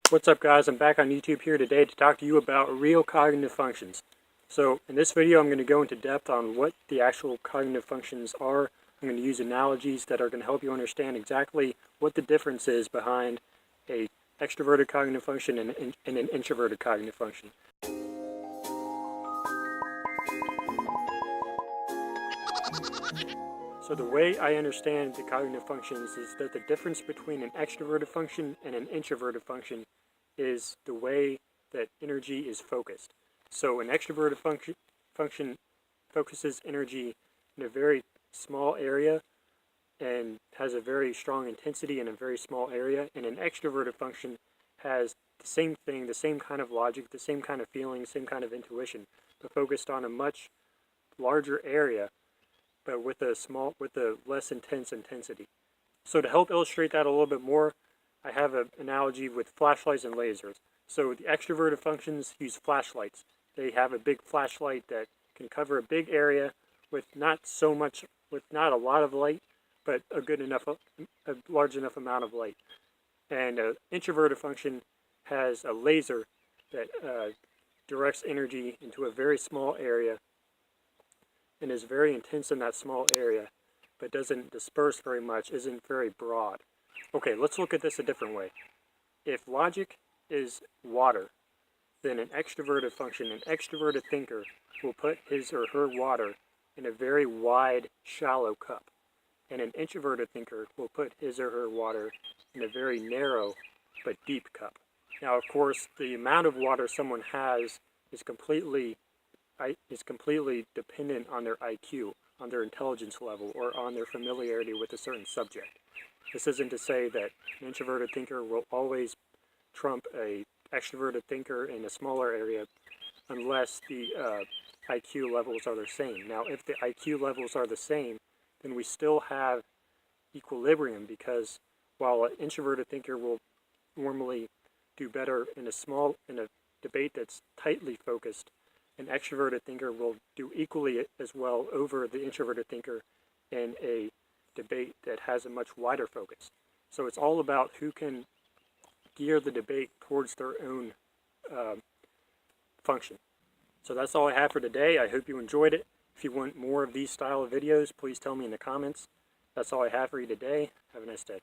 What's up guys, I'm back on YouTube here today to talk to you about real cognitive functions. So in this video I'm going to go into depth on what the actual cognitive functions are. I'm going to use analogies that are going to help you understand exactly what the difference is behind a extroverted cognitive function and an introverted cognitive function. So the way I understand the cognitive functions is that the difference between an extroverted function and an introverted function is the way that energy is focused. So an extroverted function focuses energy in a very small area and has a very strong intensity in a very small area, and an extroverted function has the same thing, the same kind of logic, the same kind of feeling, same kind of intuition, but focused on a much larger area, but with a less intense intensity. So to help illustrate that a little bit more, I have an analogy with flashlights and lasers. So the extroverted functions use flashlights. They have a big flashlight that can cover a big area with not a lot of light, but a large enough amount of light. And an introverted function has a laser that directs energy into a very small area and is very intense in that small area, but doesn't disperse very much, isn't very broad. Okay, let's look at this a different way. If logic is water, then an extroverted function, an extroverted thinker, will put his or her water in a very wide, shallow cup. And an introverted thinker will put his or her water in a very narrow but deep cup. Now, of course, the amount of water someone has is completely dependent on their IQ, on their intelligence level, or on their familiarity with a certain subject. This isn't to say that an introverted thinker will always trump an extroverted thinker in a smaller area unless the IQ levels are the same. Now, if the IQ levels are the same, then we still have equilibrium, because while an introverted thinker will normally do better in a debate that's tightly focused, an extroverted thinker will do equally as well over the introverted thinker in a debate that has a much wider focus. So it's all about who can gear the debate towards their own function. So that's all I have for today. I hope you enjoyed it. If you want more of these style of videos, please tell me in the comments. That's all I have for you today. Have a nice day.